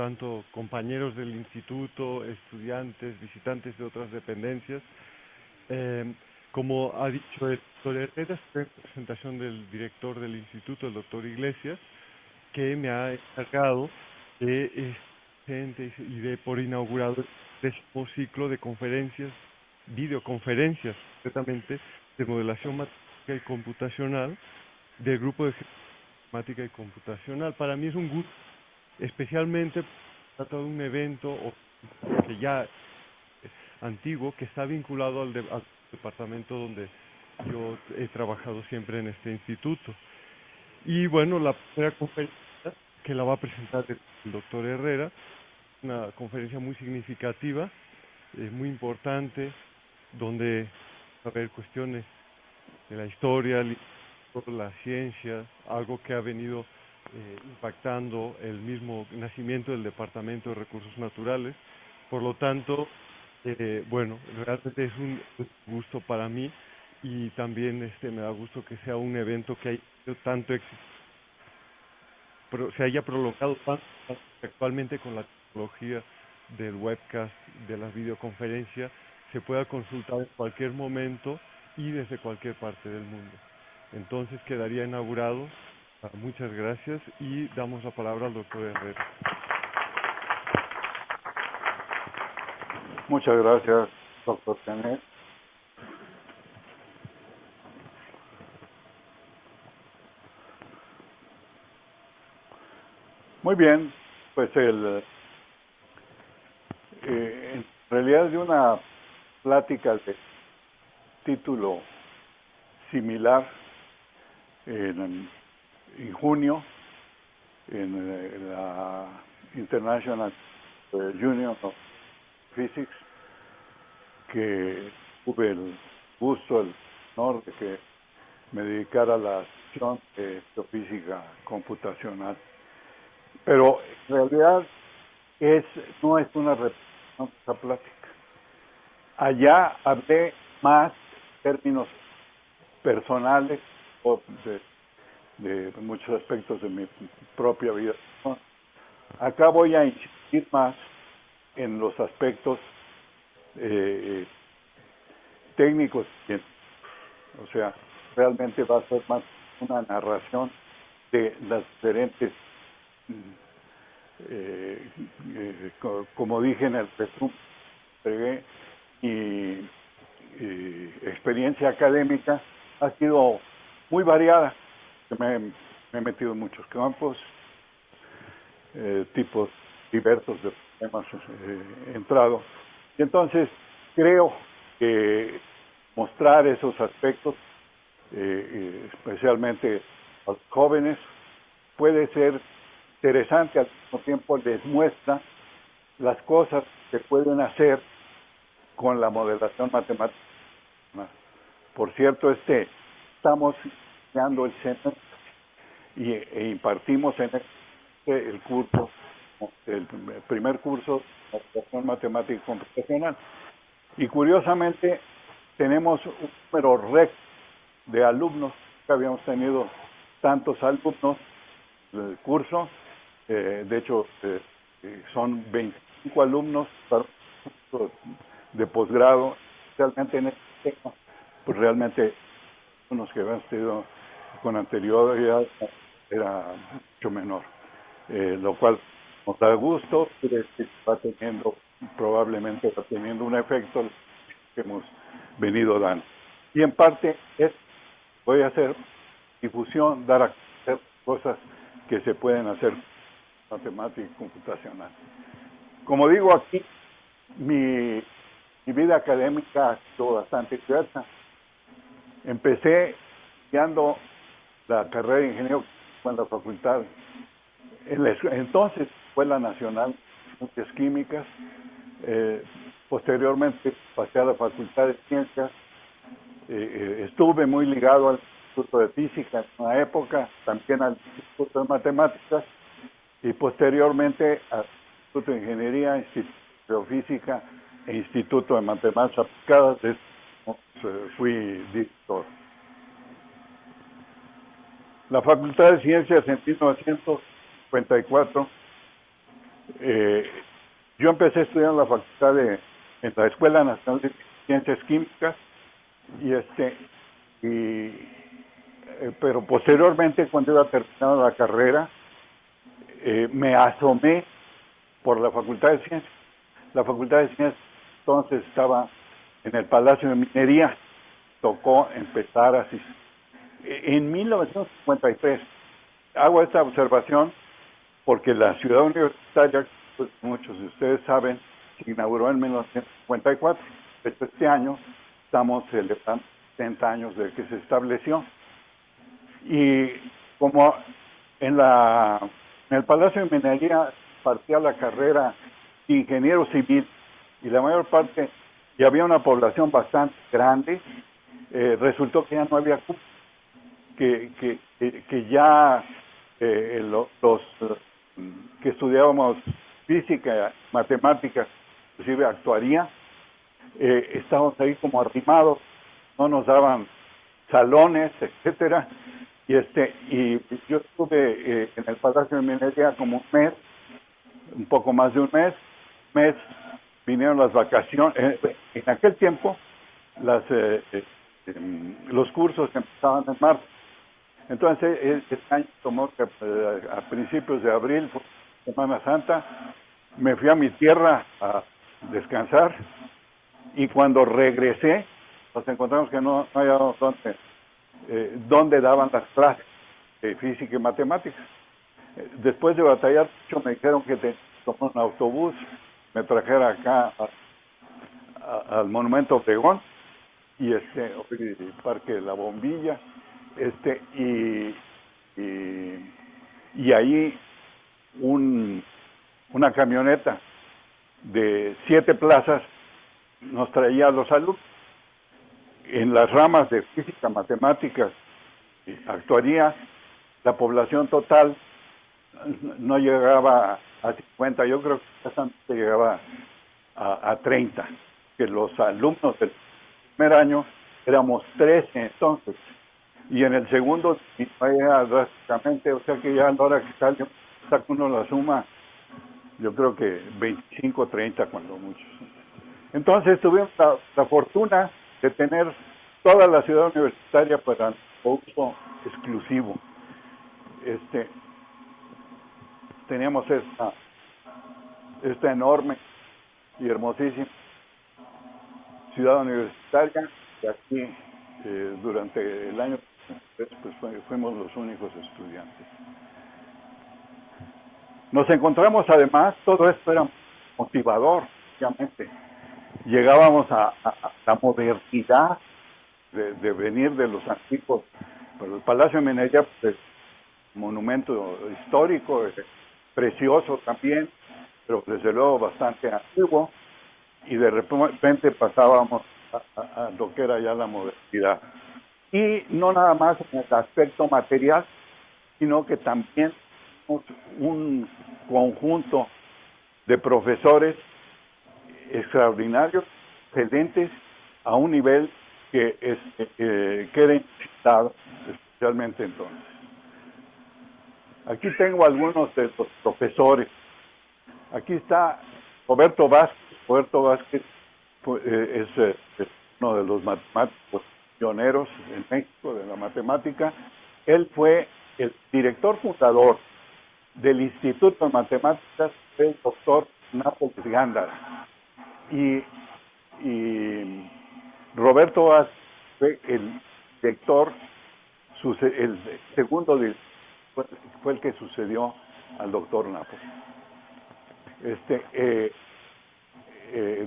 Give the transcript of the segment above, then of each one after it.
tanto compañeros del instituto, estudiantes, visitantes de otras dependencias. Como ha dicho el doctor Herrera, estoy en representación del director del instituto, el doctor Iglesias, que me ha encargado de y de por inaugurado el 10º ciclo de conferencias, videoconferencias, concretamente de modelación matemática y computacional del grupo de matemática y computacional. Para mí es un gusto, especialmente tratado de un evento que ya antiguo, que está vinculado al departamento donde yo he trabajado siempre en este instituto. Y bueno, la primera conferencia que la va a presentar el doctor Herrera, una conferencia muy significativa, muy importante, donde va a haber cuestiones de la historia, las ciencias, algo que ha venido impactando el mismo nacimiento del Departamento de Recursos Naturales. Por lo tanto, bueno, realmente es un gusto para mí y también me da gusto que sea un evento que haya tenido tanto éxito, se haya prolongado tanto actualmente con la tecnología del webcast, de las videoconferencias, se pueda consultar en cualquier momento y desde cualquier parte del mundo. Entonces quedaría inaugurado. Muchas gracias y damos la palabra al doctor Herrera. Muchas gracias, doctor Canet. Muy bien, pues en realidad de una plática de título similar en junio en la International Union of Physics, que tuve el gusto, el honor de que me dedicara a la sección de geofísica computacional. Pero en realidad no es una repetición de esa plática. Allá hablé más términos personales o de muchos aspectos de mi propia vida. Acá voy a insistir más en los aspectos técnicos, o sea, realmente va a ser más una narración de las diferentes, como dije en el resumen, y experiencia académica ha sido muy variada. Me he metido en muchos campos, tipos diversos de problemas he entrado. Y entonces creo que mostrar esos aspectos, especialmente a los jóvenes, puede ser interesante. Al mismo tiempo les muestra las cosas que pueden hacer con la modelación matemática. Por cierto, estamos creando el centro e impartimos en el curso, el primer curso de modelación matemática y computacional. Y curiosamente tenemos un número récord de alumnos. Que habíamos tenido tantos alumnos del curso. De hecho, son 25 alumnos para un curso de posgrado. Realmente en este tema, pues realmente unos que habíamos tenido con anterioridad era mucho menor, lo cual nos da gusto, que probablemente va teniendo un efecto que hemos venido dando. Y en parte voy a hacer difusión, dar a conocer cosas que se pueden hacer matemática y computacional. Como digo aquí, mi vida académica ha sido bastante diversa. Empecé estudiando la carrera de ingeniero en la facultad, en la entonces Escuela Nacional de Ciencias Químicas. Posteriormente pasé a la Facultad de Ciencias. Estuve muy ligado al Instituto de Física en una época, también al Instituto de Matemáticas, y posteriormente al Instituto de Ingeniería, Instituto de Geofísica e Instituto de Matemáticas Aplicadas. Fui director. La Facultad de Ciencias en 1954 Yo empecé a estudiar en la facultad en la Escuela Nacional de Ciencias Químicas pero posteriormente, cuando iba terminando la carrera, me asomé por la Facultad de Ciencias. La Facultad de Ciencias entonces estaba en el Palacio de Minería. Tocó empezar así. En 1953 hago esta observación porque la ciudad universitaria, pues muchos de ustedes saben, se inauguró en 1954. De hecho, este año estamos celebrando 70 años de que se estableció. Y como en el Palacio de Minería partía la carrera de ingeniero civil y la mayor parte, y había una población bastante grande, resultó que ya no había cupo, que ya los que estudiábamos física, matemáticas, inclusive actuaría, estábamos ahí como arrimados, no nos daban salones, etcétera, y yo estuve en el Palacio de Minería como un mes, un poco más de un mes, vinieron las vacaciones. En aquel tiempo los cursos empezaban en marzo. Entonces, este año tomó que a principios de abril, Semana Santa, me fui a mi tierra a descansar y cuando regresé, nos encontramos que no había dónde daban las clases de física y matemáticas. Después de batallar mucho, me dijeron que tomó un autobús, me trajera acá al Monumento Obregón y el Parque de la Bombilla, y ahí una camioneta de 7 plazas nos traía a los alumnos. En las ramas de física, matemáticas, actuaría, la población total no llegaba a 50, yo creo que llegaba a 30, que los alumnos del primer año éramos 13 entonces, y en el segundo disminuía drásticamente, o sea que ya a la hora que sale, saca uno la suma, yo creo que 25, 30 cuando muchos. Entonces tuvimos la fortuna de tener toda la ciudad universitaria para uso exclusivo. Teníamos esta enorme y hermosísima ciudad universitaria, y aquí durante el año pues fuimos los únicos estudiantes. Nos encontramos además, todo esto era motivador, obviamente. Llegábamos a la modernidad de venir de los antiguos, pero el Palacio de Minería, pues, monumento histórico, precioso también, pero desde luego bastante antiguo, y de repente pasábamos a lo que era ya la modernidad. Y no nada más en el aspecto material, sino que también un conjunto de profesores extraordinarios, excelentes, a un nivel que era inusitado, especialmente entonces. Aquí tengo algunos de los profesores. Aquí está Roberto Vázquez. Roberto Vázquez es uno de los matemáticos pioneros en México de la matemática. Él fue el director fundador del Instituto de Matemáticas del doctor Nápoles Gándara. Y Roberto Vázquez fue el director, el segundo fue el que sucedió al doctor Nápoles.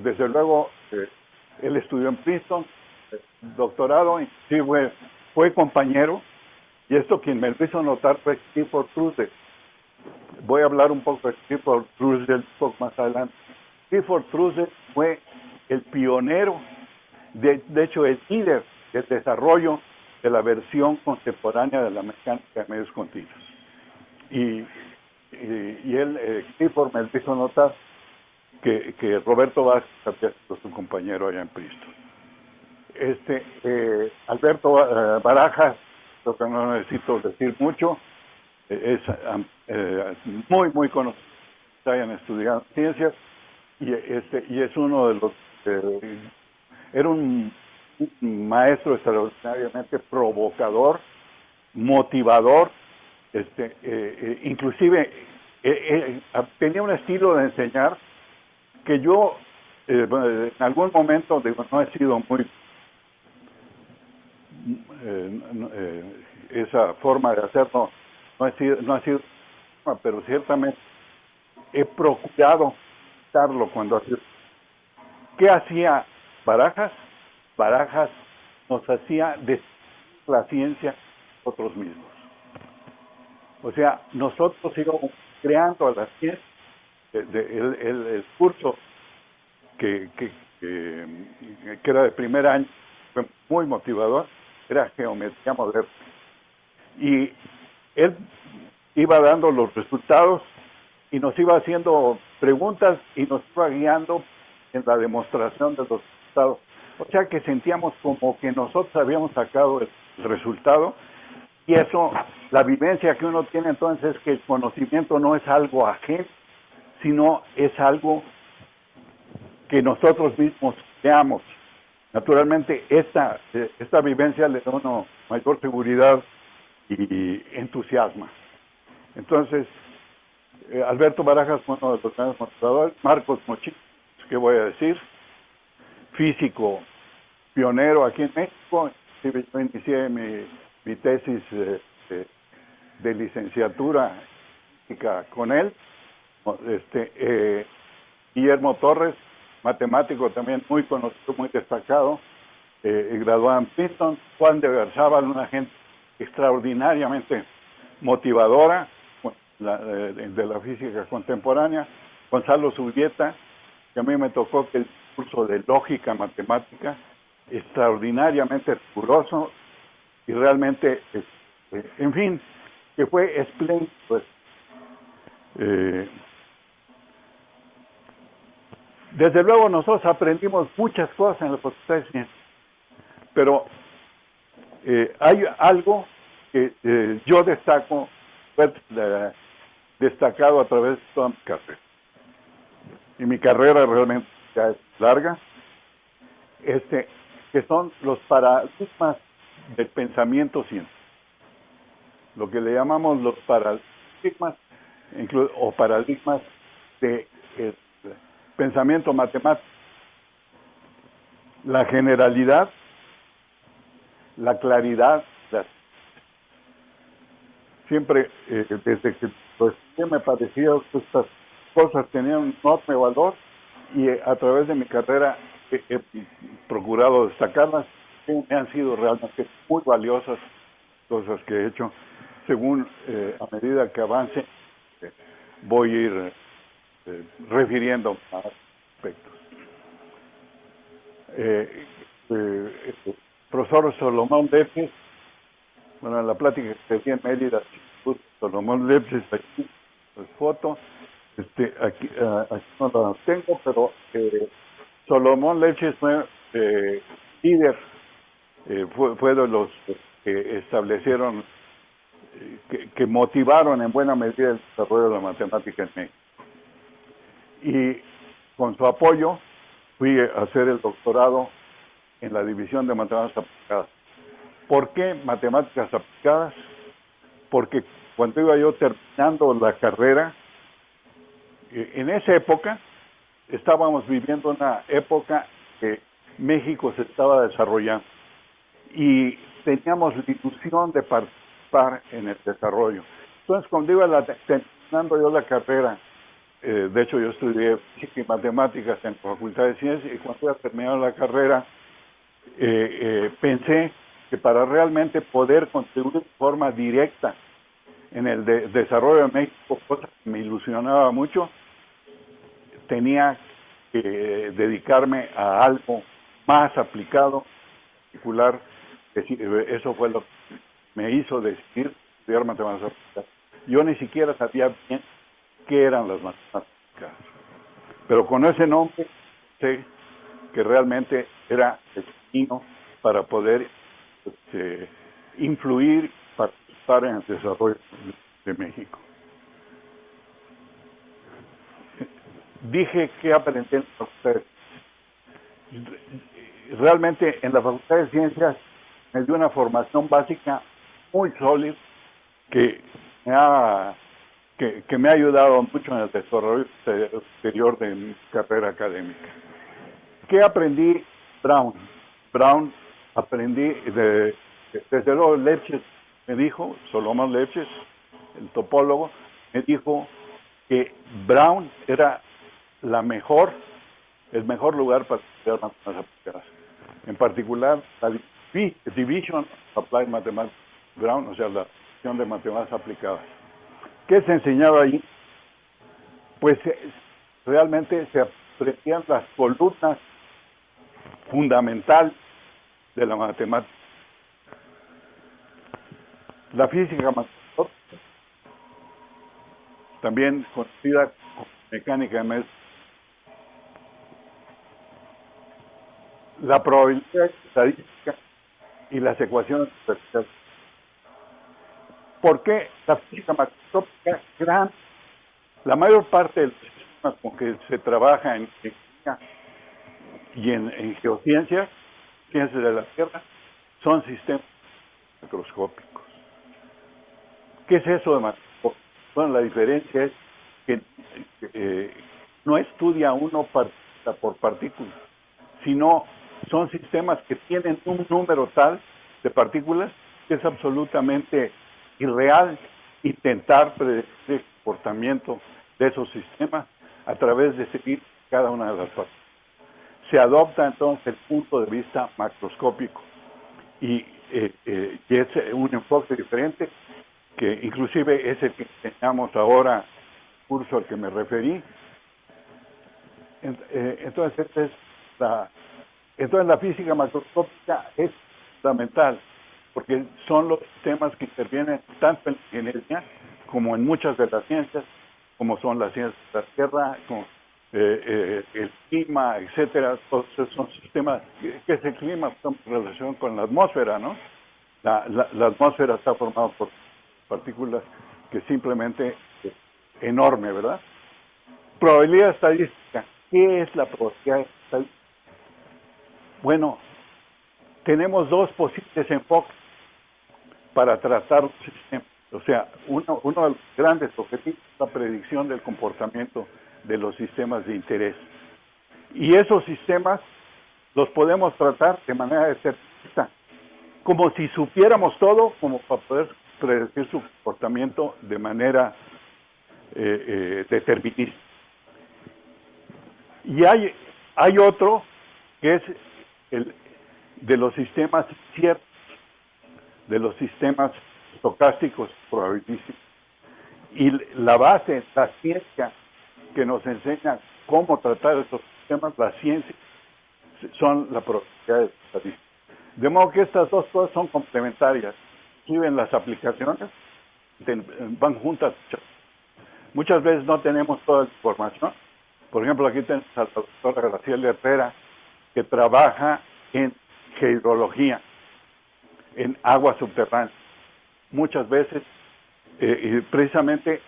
Desde luego, él estudió en Princeton, doctorado, y sí fue compañero, y esto quien me lo hizo notar fue Clifford Trussell. Voy a hablar un poco de Clifford Trussell un poco más adelante. Clifford Trussell fue el pionero, de hecho el líder del desarrollo de la versión contemporánea de la mecánica de medios continuos. Y él, Clifford, me hizo notar que Roberto Vázquez había sido su compañero allá en Princeton. Alberto Barajas, lo que no necesito decir mucho, es muy, muy conocido. hayan estudiado ciencias, y es uno de los era un maestro extraordinariamente provocador, motivador, inclusive tenía un estilo de enseñar que yo en algún momento, digo, no he sido muy esa forma de hacerlo no ha sido, pero ciertamente he procurado darlo cuando hacía. ¿Qué hacía Barajas? Barajas nos hacía de la ciencia nosotros mismos. O sea, nosotros íbamos creando a la ciencia. El curso que era de primer año fue muy motivador, era geometría moderna. Y él iba dando los resultados y nos iba haciendo preguntas y nos iba guiando en la demostración de los resultados. O sea que sentíamos como que nosotros habíamos sacado el resultado, y eso, la vivencia que uno tiene entonces es que el conocimiento no es algo ajeno, sino es algo que nosotros mismos creamos. Naturalmente, esta vivencia le da a uno mayor seguridad y entusiasma. Entonces, Alberto Barajas fue uno de los grandes motivadores. Marcos Mochis, ¿qué voy a decir? Físico pionero aquí en México. Yo inicié mi tesis de licenciatura con él. Guillermo Torres, matemático también muy conocido, muy destacado, graduado en Princeton. Juan de Berzábal, una gente extraordinariamente motivadora de la física contemporánea. Gonzalo Zubieta, que a mí me tocó que el curso de lógica matemática, extraordinariamente riguroso y realmente, en fin, que fue espléndido. Desde luego nosotros aprendimos muchas cosas en la Facultad de Ciencias, pero hay algo que yo destaco, destacado a través de toda mi carrera. Y mi carrera realmente ya es larga, que son los paradigmas del pensamiento científico. Lo que le llamamos los paradigmas, o paradigmas de pensamiento matemático. La generalidad, la claridad. Siempre, desde que me parecía que estas cosas tenían un enorme valor, y a través de mi carrera he procurado destacarlas. Me han sido realmente muy valiosas cosas que he hecho. Según, a medida que avance, voy a ir refiriendo a aspectos. Profesor Solomón Lepges, bueno, en la plática que tenía en Mérida, Solomón Lepges, aquí, pues, foto, aquí no la tengo, pero Solomón Lepges fue líder, fue de los que establecieron, que motivaron en buena medida el desarrollo de la matemática en México. Y con su apoyo fui a hacer el doctorado en la división de matemáticas aplicadas. ¿Por qué matemáticas aplicadas? Porque cuando iba yo terminando la carrera, en esa época estábamos viviendo una época que México se estaba desarrollando y teníamos la ilusión de participar en el desarrollo. Entonces, cuando iba terminando yo la carrera, de hecho yo estudié física y matemáticas en la Facultad de Ciencias, y cuando iba terminando la carrera, pensé que para realmente poder contribuir de forma directa en el desarrollo de México, cosa que me ilusionaba mucho, tenía que dedicarme a algo más aplicado, particular. Eso fue lo que me hizo decidir estudiar matemáticas aplicadas. Yo ni siquiera sabía bien qué eran las matemáticas, pero con ese nombre sé que realmente era el camino para poder influir, participar en el desarrollo de México. dije que aprendí en la facultad. Realmente en la Facultad de Ciencias me dio una formación básica muy sólida que me ha ayudado mucho en el desarrollo posterior de mi carrera académica. ¿Qué aprendí? Brown aprendí desde luego Lefschetz me dijo, Solomon Lefschetz, el topólogo, me dijo que Brown era el mejor lugar para estudiar matemáticas aplicadas. En particular, la Division of Applied Mathematics Brown, o sea, la división de matemáticas aplicadas. ¿Qué se enseñaba ahí? Pues realmente se aprendían las columnas fundamentales de la matemática. La física matemática, también conocida como mecánica de medios, la probabilidad estadística y las ecuaciones diferenciales. ¿Por qué la física macroscópica gran? La mayor parte de los sistemas con que se trabaja en química y en geociencias, ciencias de la Tierra, son sistemas macroscópicos. ¿Qué es eso de macroscópico? Bueno, la diferencia es que no estudia uno partícula por partícula, sino son sistemas que tienen un número tal de partículas que es absolutamente irreal intentar predecir el comportamiento de esos sistemas a través de seguir cada una de las partículas. Se adopta entonces el punto de vista macroscópico y es un enfoque diferente que inclusive es el que enseñamos ahora, el curso al que me referí. Entonces la física macroscópica es fundamental porque son los sistemas que intervienen tanto en la ingeniería como en muchas de las ciencias, como son las ciencias de la Tierra, como el clima, etcétera. Todos esos son sistemas. ¿Qué es el clima? Está en relación con la atmósfera, ¿no? La atmósfera está formada por partículas que simplemente es enorme, ¿verdad? Probabilidad estadística. ¿Qué es la probabilidad estadística? Bueno, tenemos dos posibles enfoques para tratar los sistemas. O sea, uno de los grandes objetivos es la predicción del comportamiento de los sistemas de interés. Y esos sistemas los podemos tratar de manera determinista, como si supiéramos todo, como para poder predecir su comportamiento de manera determinista. Y hay otro que es el de los sistemas ciertos, de los sistemas estocásticos probabilísticos. Y la base, la ciencia que nos enseña cómo tratar estos sistemas, la ciencia, son la probabilidad estadística. De modo que estas dos cosas son complementarias. Inclusive en las aplicaciones van juntas. Muchas veces no tenemos toda la información. Por ejemplo, aquí tenemos a la doctora Graciela Herrera, que trabaja en hidrología, en aguas subterráneas. Muchas veces, y precisamente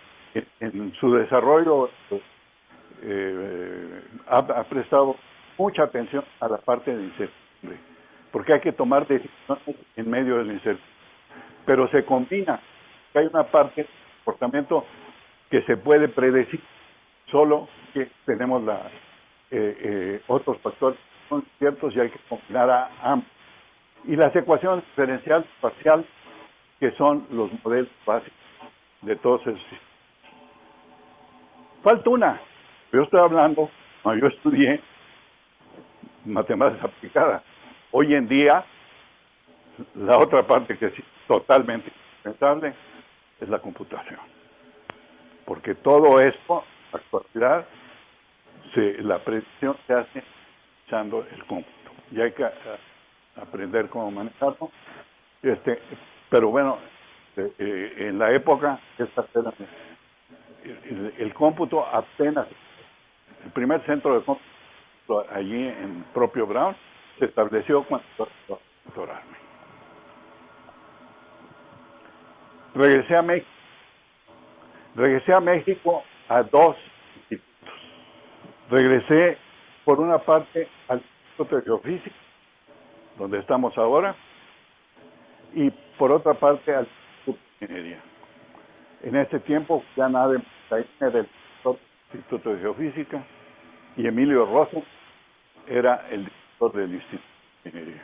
en su desarrollo, ha prestado mucha atención a la parte de incertidumbre, porque hay que tomar decisiones en medio de la incertidumbre. Pero se combina, que hay una parte del comportamiento que se puede predecir, solo que tenemos otros factores que son ciertos y hay que combinar a ambos. Y las ecuaciones diferenciales parciales, que son los modelos básicos de todos esos sistemas. Falta una. Yo estoy hablando, yo estudié matemáticas aplicadas. Hoy en día, la otra parte que es totalmente indispensable es la computación. Porque todo esto, en la actualidad, la predicción se hace usando el cómputo. Y hay que aprender cómo manejarlo. Pero bueno, en la época, el cómputo apenas, el primer centro de cómputo allí en propio Brown, se estableció cuando doctorarme. Regresé a México a dos institutos. regresé por una parte al Instituto de Geofísica, donde estamos ahora, y por otra parte al Instituto de Ingeniería. En este tiempo, ya Nadem era del Instituto de Geofísica y Emilio Rosso era el director del Instituto de Ingeniería.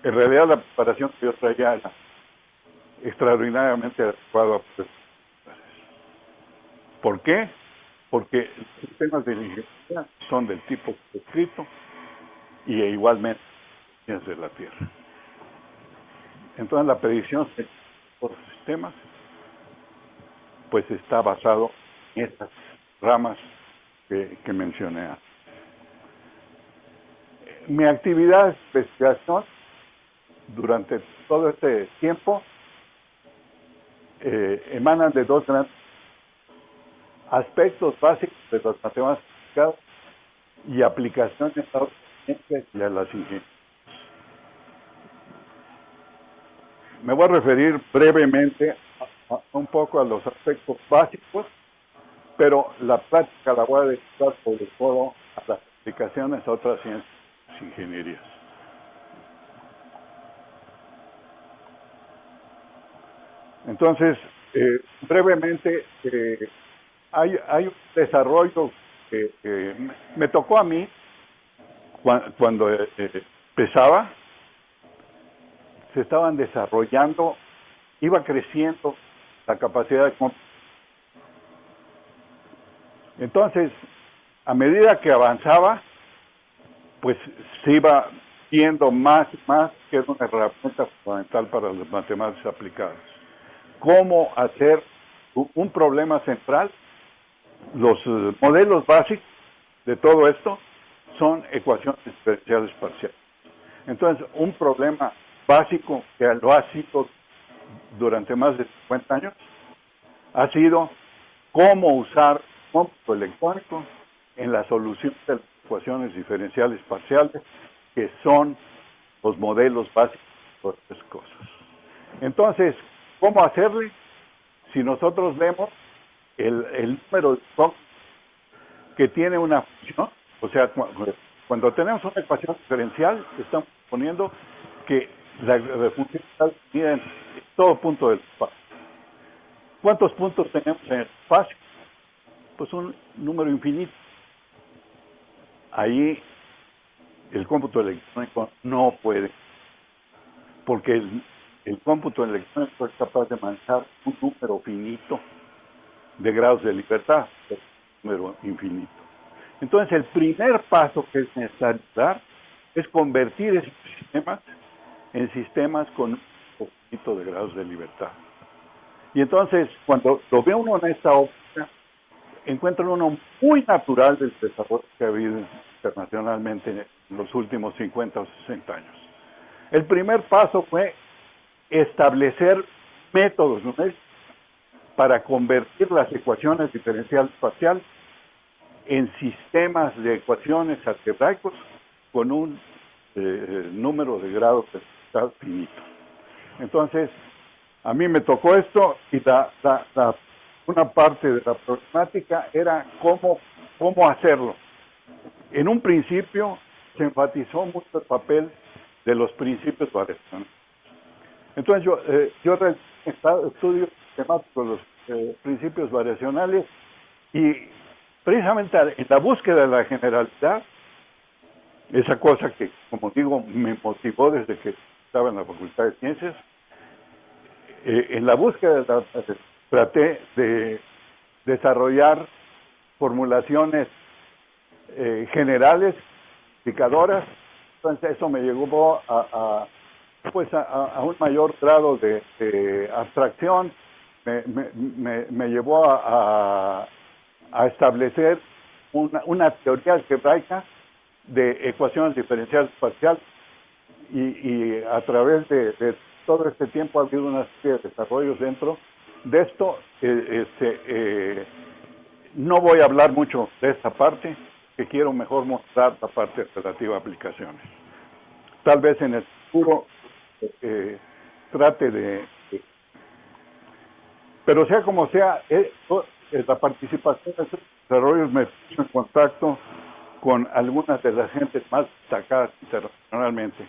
En realidad, la preparación que yo traía era extraordinariamente adecuada. ¿Por qué? Porque los sistemas de ingeniería son del tipo escrito y igualmente de la Tierra. Entonces, la predicción de los sistemas pues está basado en estas ramas que mencioné antes. Mi actividad de investigación durante todo este tiempo emanan de dos grandes aspectos básicos de las matemáticas y aplicaciones a las ciencias y a las ingenierías. Me voy a referir brevemente un poco a los aspectos básicos, pero la práctica la voy a dedicar sobre todo a las aplicaciones a otras ciencias y ingenierías. Entonces, brevemente, hay un desarrollo que me tocó a mí cuando empezaba. Se estaban desarrollando, iba creciendo la capacidad de cómputo. Entonces, a medida que avanzaba, pues se iba viendo más y más que es una herramienta fundamental para las matemáticas aplicadas. Cómo hacer un problema central. Los modelos básicos de todo esto son ecuaciones diferenciales parciales. Entonces, un problema básico que lo ha sido durante más de 50 años ha sido cómo usar cómputo electrónico en la solución de las ecuaciones diferenciales parciales, que son los modelos básicos de estas cosas. Entonces, ¿cómo hacerle? Si nosotros vemos el número de Fock que tiene una función, o sea, cuando tenemos una ecuación diferencial, estamos suponiendo que la función mide en todo punto del espacio. ¿Cuántos puntos tenemos en el espacio? Pues un número infinito. Ahí el cómputo electrónico no puede, porque el cómputo electrónico es capaz de manejar un número finito de grados de libertad, un número infinito. Entonces, el primer paso que es necesario dar es convertir esos sistemas en sistemas con un poquito de grados de libertad. Y entonces, cuando lo ve uno en esta óptica, encuentra uno muy natural del desarrollo que ha habido internacionalmente en los últimos 50 o 60 años. El primer paso fue establecer métodos numéricos para convertir las ecuaciones diferenciales parciales en sistemas de ecuaciones algebraicos con un número de grados de libertad finito. Entonces, a mí me tocó esto y una parte de la problemática era cómo hacerlo. En un principio se enfatizó mucho el papel de los principios variacionales. Entonces yo estudio sistemático los principios variacionales y precisamente en la búsqueda de la generalidad, esa cosa que, como digo, me motivó desde que estaba en la Facultad de Ciencias, en la búsqueda traté de desarrollar formulaciones generales, explicadoras. Entonces eso me llevó a un mayor grado de abstracción, me llevó a establecer una teoría algebraica de ecuaciones diferenciales parciales y a través de todo este tiempo ha habido una serie de desarrollos dentro de esto. No voy a hablar mucho de esta parte, que quiero mejor mostrar la parte relativa a aplicaciones. Tal vez en el futuro trate pero sea como sea, la participación de estos desarrollos me puso en contacto con algunas de las gentes más destacadas internacionalmente.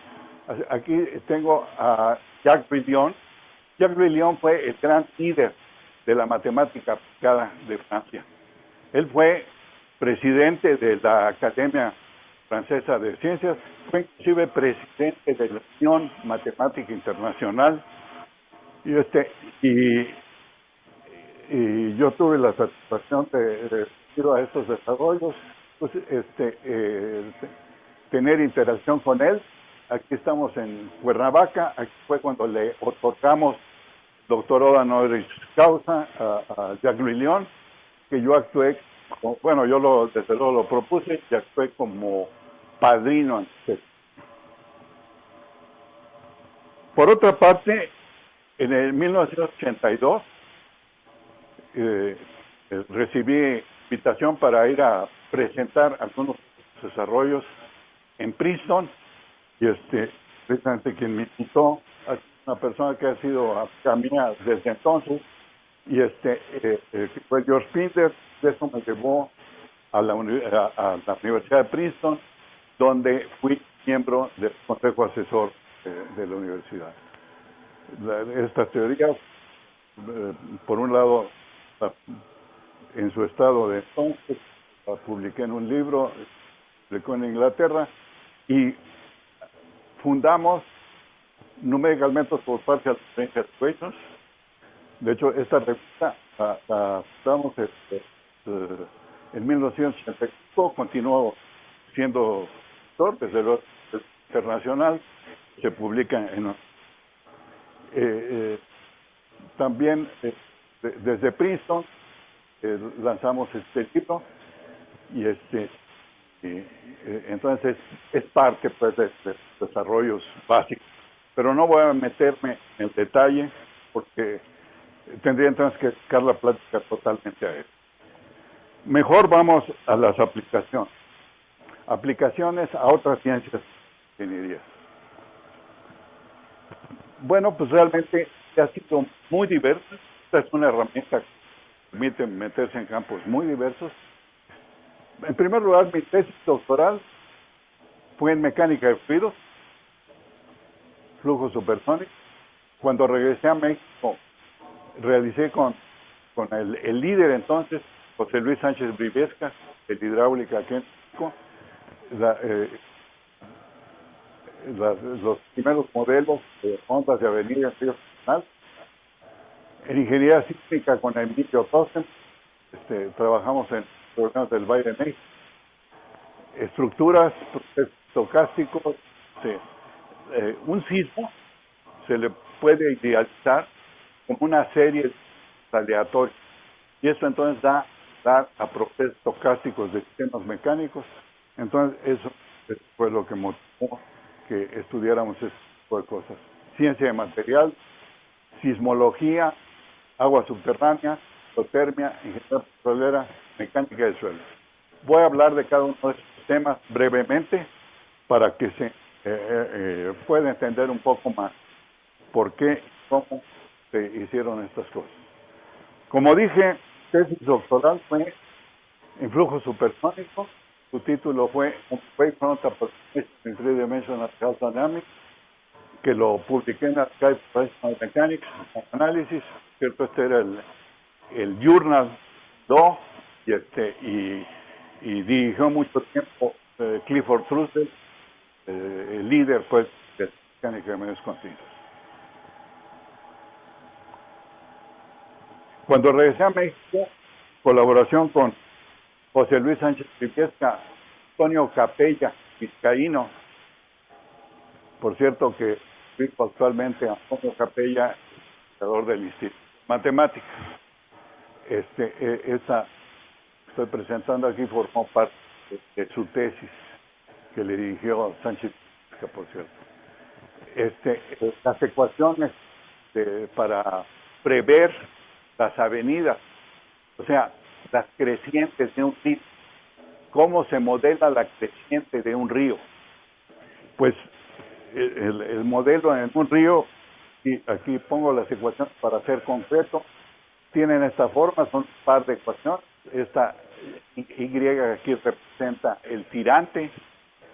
Aquí tengo a Jacques Brillon. Jacques Brillon fue el gran líder de la matemática aplicada de Francia. Él fue presidente de la Academia Francesa de Ciencias, fue inclusive presidente de la Unión Matemática Internacional, y yo tuve la satisfacción de ir a estos desarrollos, pues, tener interacción con él. Aquí estamos en Cuernavaca, aquí fue cuando le otorgamos doctorado honoris causa a Jacques Brillon, que yo actué, yo desde luego lo propuse y actué como padrino. Por otra parte, en el 1982 recibí invitación para ir a presentar algunos desarrollos en Princeton, y precisamente quien me invitó a una persona que ha sido amiga mía desde entonces, y fue George Pinter. De eso me llevó a la Universidad de Princeton, donde fui miembro del consejo asesor de la universidad. Estas teorías, por un lado, en su estado de entonces, la publiqué en un libro, publicó en Inglaterra, y fundamos Numerical Methods for Partial Differential Equations. De hecho, esta revista la fundamos en 1985, continuó siendo editor, desde luego internacional, se publica en también desde Princeton lanzamos este libro, y entonces es parte, pues, de desarrollos básicos, pero no voy a meterme en detalle porque tendría entonces que dedicar la plática totalmente a él. Mejor vamos a las aplicaciones a otras ciencias de ingeniería. Bueno, pues realmente ha sido muy diverso. Esta es una herramienta que permite meterse en campos muy diversos. En primer lugar, mi tesis doctoral fue en mecánica de fluidos, flujo supersónico. Cuando regresé a México, realicé con el líder entonces, José Luis Sánchez Briviesca, de hidráulica aquí en México, los primeros modelos de ondas de avenida en Río Nacional. En ingeniería sísmica con Emilio Tosten, trabajamos en programas del Valle de México. Estructuras, procesos estocásticos. Un sismo se le puede idealizar como una serie aleatoria, y esto entonces da a procesos estocásticos de sistemas mecánicos. Entonces eso fue lo que motivó que estudiáramos ese tipo de cosas: ciencia de material, sismología, agua subterránea, hidrotermia, ingeniería petrolera, mecánica de suelo. Voy a hablar de cada uno de estos temas brevemente para que se pueda entender un poco más por qué y cómo se hicieron estas cosas. Como dije, tesis doctoral fue en flujo supersónico. Su título fue Wave Front Approximation in Three Dimensional Gas Dynamics, que lo publiqué en Archive Professional Mechanics Analysis, ¿cierto? Este era el Journal 2, y dirigió mucho tiempo Clifford Trussell, el líder, pues, de mecánica de medios continuos. Cuando regresé a México, colaboración con José Luis Sánchez Briviesca, Antonio Capella, vizcaíno, por cierto que actualmente Antonio Capella, creador del Instituto de Matemáticas. Esta estoy presentando aquí formó parte de su tesis que le dirigió Sánchez Briviesca, por cierto. Las ecuaciones para prever las avenidas, o sea, las crecientes de un río. ¿Cómo se modela la creciente de un río? Pues el modelo en un río, y aquí pongo las ecuaciones para ser concreto, tienen esta forma, son un par de ecuaciones. Esta Y aquí representa el tirante,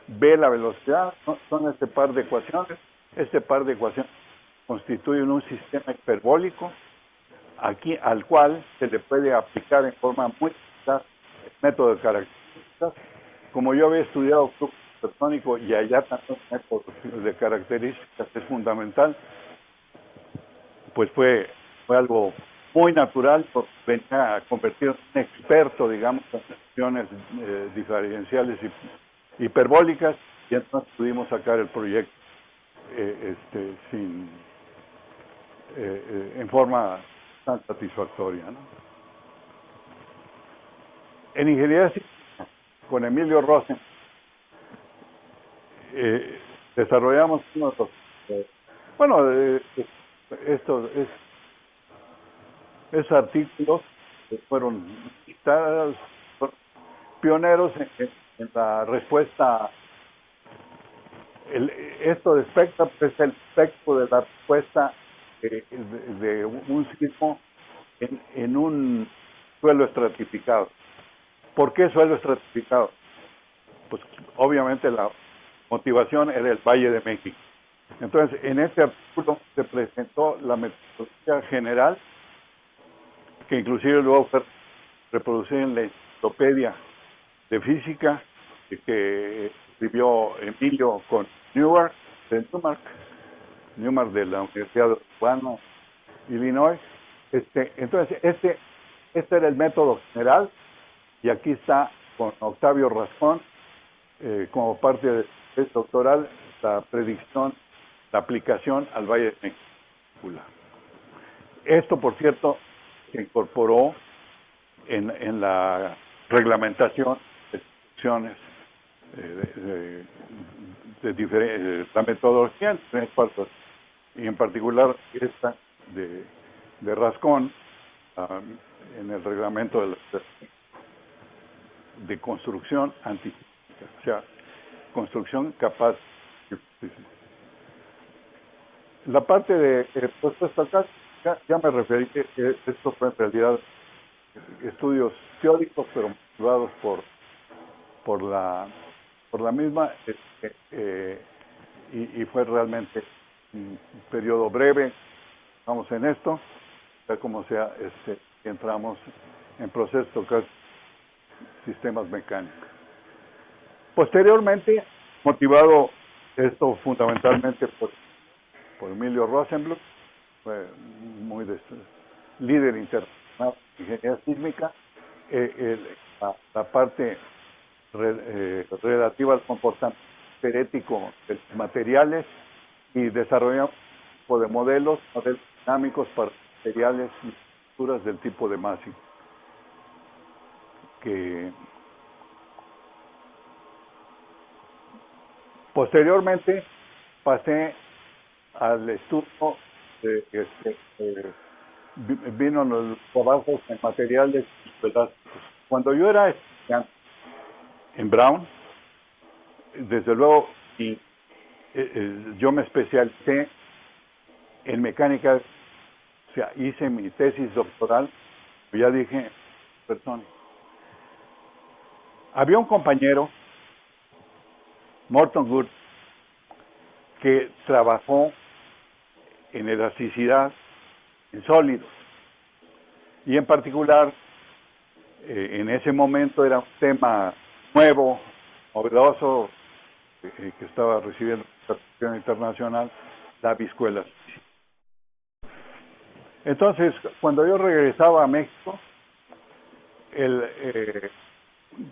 B la velocidad, son este par de ecuaciones. Este par de ecuaciones constituyen un sistema hiperbólico aquí al cual se le puede aplicar en forma muy eficaz el método de características. Como yo había estudiado flujo supersónico y allá tantos métodos de características es fundamental, pues fue algo muy natural, porque venía a convertir en un experto, digamos, en funciones diferenciales y hiperbólicas, y entonces pudimos sacar el proyecto en forma tan satisfactoria, ¿no? En ingeniería con Emilio Rosen desarrollamos uno de estos artículos que fueron pioneros en la respuesta. Esto de espectro es el espectro de la respuesta de un sismo en un suelo estratificado. ¿Por qué suelo estratificado? Pues obviamente la motivación era el Valle de México. Entonces, en este artículo se presentó la metodología general, que inclusive luego fue reproducida en la enciclopedia de física que escribió Emilio con Newmark de la Universidad de Urbana, Illinois. Entonces, este era el método general, y aquí está con Octavio Rascón, como parte de este doctoral, la predicción, la aplicación al Valle de México. Esto, por cierto, se incorporó en la reglamentación de instrucciones de la metodología en diferentes partes, y en particular esta de Rascón en el reglamento de construcción antisísmica, o sea, construcción capaz. La parte de respuesta acá, ya me referí que esto fue en realidad estudios teóricos, pero motivados por la misma, y fue realmente un periodo breve. Vamos en esto, ya como sea, entramos en procesos de sistemas mecánicos. Posteriormente, motivado esto fundamentalmente por Emilio Rosenbluth, fue muy líder internacional de ingeniería sísmica, la parte relativa al comportamiento estético de los materiales, y desarrollamos un tipo de modelos dinámicos para materiales y estructuras del tipo de Massey, que posteriormente pasé al estudio vino los trabajos en materiales elásticos. Cuando yo era estudiante en Brown, desde luego, yo me especialicé en mecánica, o sea, hice mi tesis doctoral, ya dije, perdón. Había un compañero, Morton Good, que trabajó en elasticidad en sólidos, y en particular en ese momento era un tema nuevo, novedoso, que estaba recibiendo atención internacional, la viscoelasticidad. Entonces, cuando yo regresaba a México, el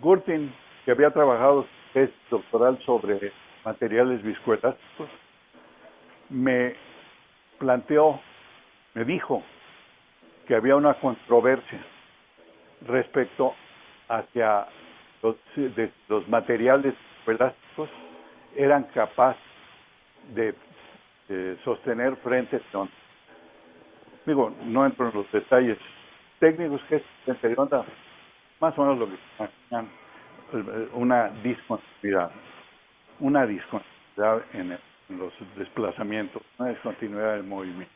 Gurtin, que había trabajado tesis doctoral sobre materiales viscoelásticos, me dijo que había una controversia respecto hacia los materiales viscoelásticos eran capaces de sostener frentes de onda. Digo, no entro en los detalles técnicos, que es frente de onda, más o menos lo que imaginan, una discontinuidad en los desplazamientos, una discontinuidad del movimiento.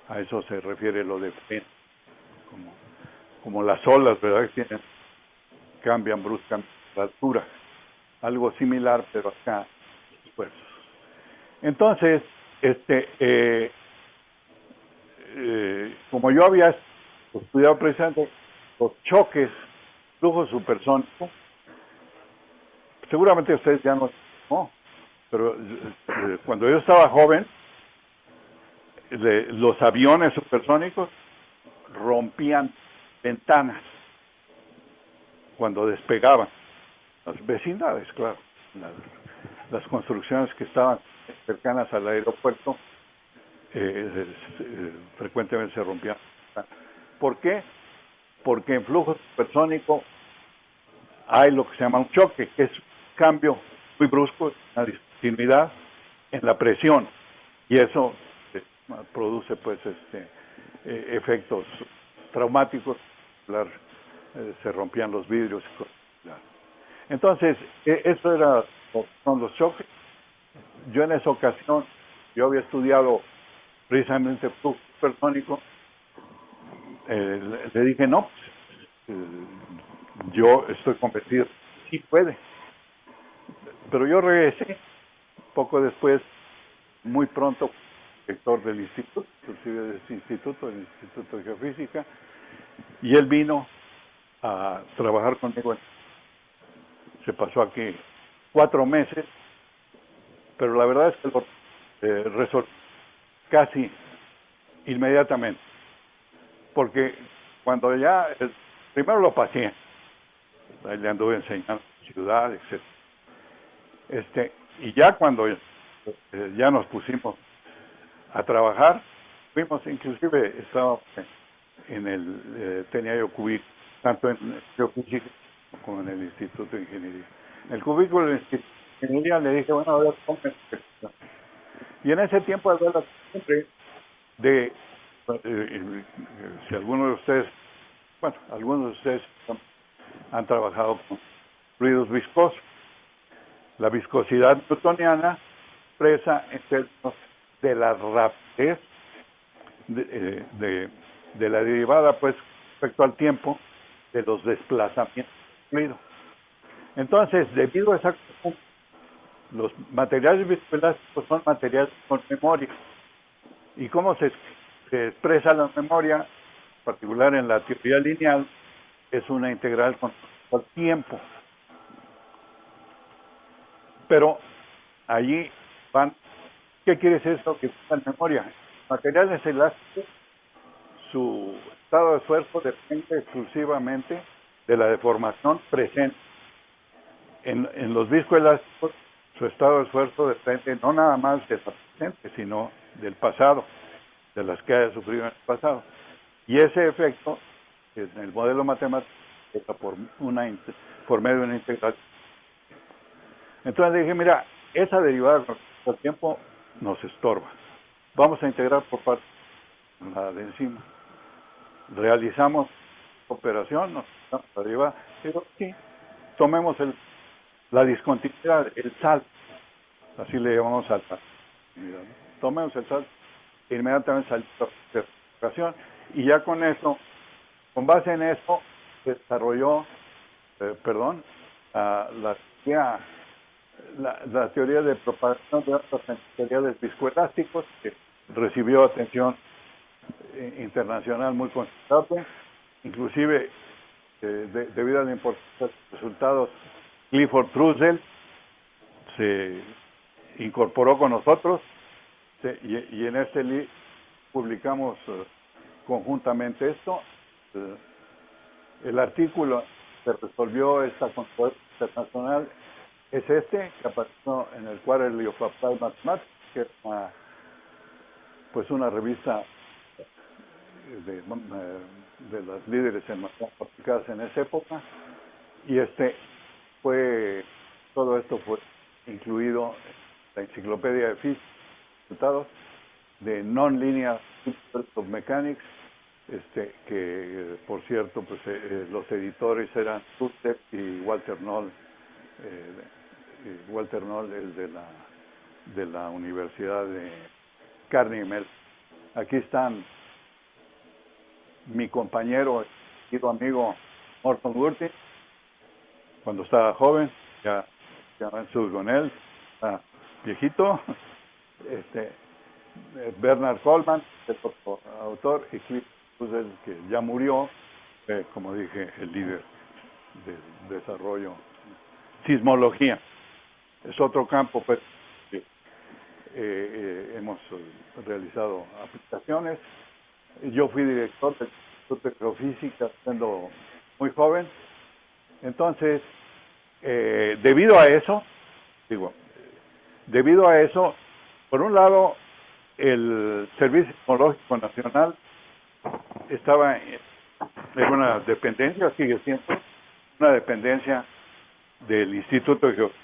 A eso se refiere lo de frente. como las olas, ¿verdad? Que cambian bruscamente la altura. Algo similar, pero acá esfuerzos. Entonces, como yo había estudiado precisamente los choques, flujo supersónico, seguramente ustedes ya no, pero cuando yo estaba joven, los aviones supersónicos rompían ventanas cuando despegaban. Las vecindades, claro, las construcciones que estaban cercanas al aeropuerto frecuentemente se rompían. ¿Por qué? Porque en flujo supersónico hay lo que se llama un choque, que es un cambio muy brusco, una discontinuidad en la presión, y eso produce pues efectos traumáticos, se rompían los vidrios. Entonces, eso son los choques. Yo en esa ocasión, yo había estudiado precisamente flujo supersónico, le dije, no, yo estoy convencido, sí puede. Pero yo regresé poco después, muy pronto, director del instituto, inclusive de ese instituto, el Instituto de Geofísica, y él vino a trabajar conmigo. Se pasó aquí 4 meses, pero la verdad es que lo resolví casi inmediatamente, porque cuando ya, primero lo pasé, ahí le anduve enseñando ciudad, etc. Y ya cuando ya nos pusimos a trabajar, fuimos, inclusive estábamos en el tenía yo cubículo, tanto en geofísica como en el Instituto de Ingeniería. En el cubículo del Instituto de Ingeniería le dije, bueno, a ver, póngame. Y en ese tiempo había la costumbre de, si alguno de ustedes, bueno, algunos de ustedes han trabajado con fluidos viscosos. La viscosidad newtoniana expresa en términos de la rapidez de la derivada, pues, respecto al tiempo de los desplazamientos del fluido. Entonces, debido a esa costumbre, los materiales viscoelásticos son materiales con memoria. ¿Y cómo se expresa la memoria? En particular en la teoría lineal, es una integral con respecto al tiempo. Pero allí van, ¿qué quiere decir esto que está en memoria? Materiales elásticos, su estado de esfuerzo depende exclusivamente de la deformación presente. En los viscoelásticos, su estado de esfuerzo depende no nada más de la presente, sino del pasado, de las que haya sufrido en el pasado. Y ese efecto, en el modelo matemático, está por medio de una integral. Entonces dije, mira, esa derivada con el tiempo nos estorba. Vamos a integrar por parte la de encima. Realizamos operación, nos damos la derivada, pero sí, tomemos la discontinuidad, el salto, así le llamamos salto. Tomemos el salto, inmediatamente salto de operación, y ya con eso, con base en eso, se desarrolló, la teoría de propagación de otros materiales viscoelásticos, que recibió atención internacional muy considerable, inclusive debido a la importancia de los resultados, Clifford Trussell se incorporó con nosotros, y en este libro publicamos conjuntamente esto. El artículo que resolvió esta controversia internacional es que apareció en el Quarterly of Applied Mathematics, que es una revista de las líderes en matemáticas aplicadas en esa época, y todo esto fue incluido en la enciclopedia de física, resultados de Non-Linear Principles of Mechanics, que por cierto, pues los editores eran Suster y Walter Noll. Walter Noll es de la Universidad de Carnegie Mellon. Aquí están mi compañero querido amigo Morton Gurty, cuando estaba joven, ya estuve con él, está viejito, Bernard Coleman, el otro autor, y Cliff Russell, que ya murió, como dije, el líder del desarrollo. Sismología es otro campo, pues, que hemos realizado aplicaciones. Yo fui director del Instituto de Geofísica siendo muy joven. Entonces, debido a eso, por un lado, el Servicio Sismológico Nacional estaba en una dependencia, sigue siendo una dependencia del Instituto de Geofísica.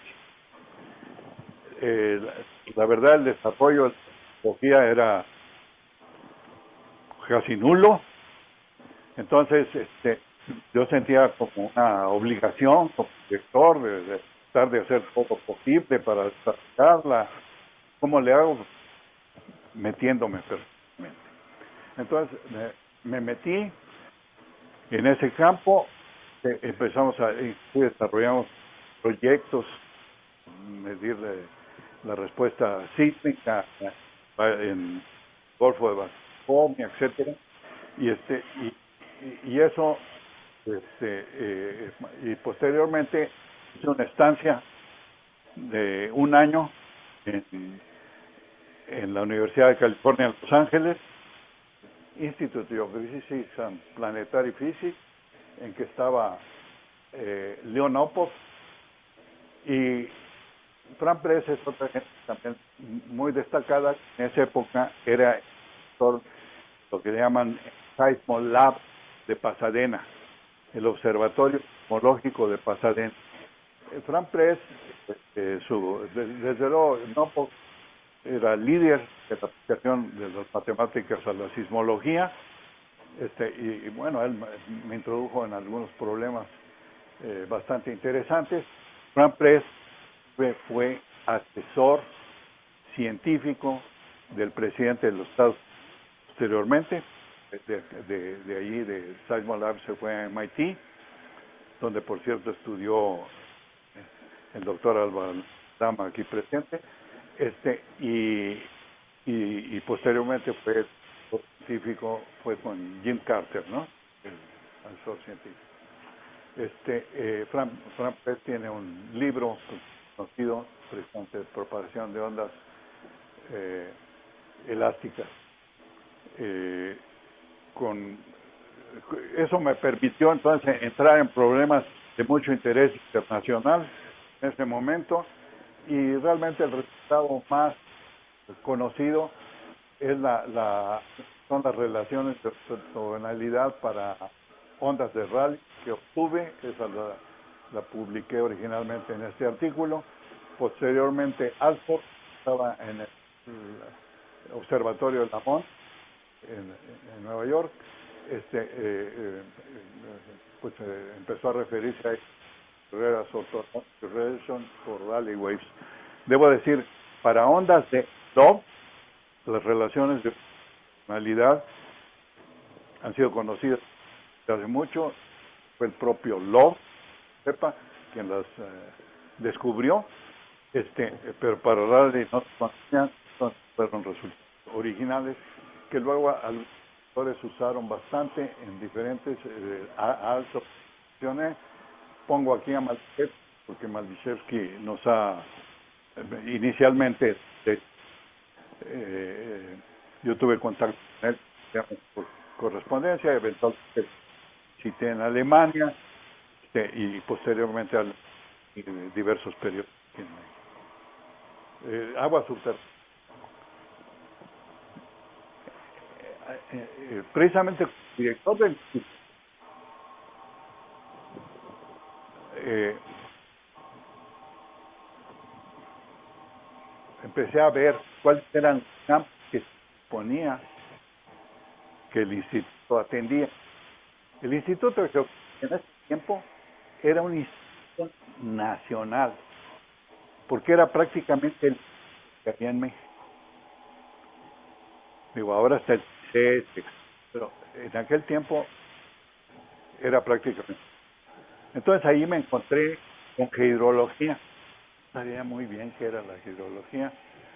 La verdad, el desarrollo de la geología era casi nulo. Entonces, yo sentía como una obligación como director de tratar de hacer todo lo posible para desarrollarla. ¿Cómo le hago? Metiéndome perfectamente. Entonces, me metí en ese campo, desarrollamos proyectos, medir la respuesta sísmica en Golfo de Vasconia, etcétera, y eso, y posteriormente hice una estancia de un año en la Universidad de California en Los Ángeles, Institute of Physics and Planetary Physics, en que estaba Leon Oppoff, y Fran Press es otra gente también muy destacada. En esa época era lo que le llaman Seismolab de Pasadena, el Observatorio Sismológico de Pasadena. Fran Press, desde luego, Oppoff era líder de la aplicación de las matemáticas a la sismología, y bueno, él me introdujo en algunos problemas bastante interesantes. Fran Press fue asesor científico del presidente de los Estados Unidos posteriormente. De allí, de Seismolab, se fue a MIT, donde por cierto estudió el doctor Alba Dama, aquí presente, y posteriormente fue científico, fue con Jim Carter, ¿no? El asesor científico. Fran Press tiene un libro conocido, precisamente de propagación de ondas elásticas. Eso me permitió entonces entrar en problemas de mucho interés internacional en ese momento, y realmente el resultado más conocido es son las relaciones de ortogonalidad para ondas de Rayleigh que obtuve. Esa la publiqué originalmente en este artículo. Posteriormente, Alford estaba en el Observatorio de Lamont en Nueva York. Empezó a referirse a carreras por Rayleigh Waves. Debo decir, para ondas de Love, las relaciones de ortogonalidad han sido conocidas desde hace mucho. Fue el propio Love, quien las descubrió, pero para Rayleigh no se conocían, fueron resultados originales que luego algunos autores usaron bastante en diferentes altos. Pongo aquí a Maldishevsky, porque Maldishevsky nos ha inicialmente yo tuve contacto con él, digamos, por correspondencia, eventualmente cité en Alemania, y posteriormente a diversos periodos agua subterránea. Precisamente el director del empecé a ver cuáles eran los campos que se suponía que el instituto atendía. El instituto en ese tiempo era un instituto nacional, porque era prácticamente el que había en México. Digo, ahora está el CES, pero en aquel tiempo era prácticamente. Entonces ahí me encontré con hidrología. Sabía muy bien qué era la hidrología.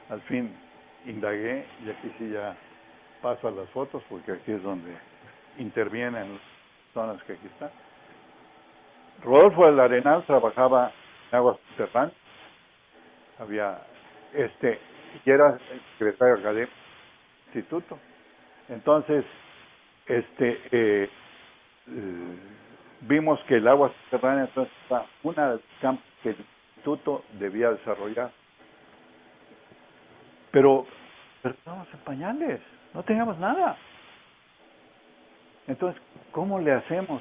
Al fin indagué y aquí sí ya paso a las fotos porque aquí es donde intervienen las zonas que aquí están. Rodolfo del Arenal trabajaba en aguas subterráneas. Había y era secretario académico del instituto. Entonces, vimos que el agua subterránea entonces era una de los campos que el instituto debía desarrollar. Pero estábamos en pañales, no teníamos nada. Entonces, ¿cómo le hacemos?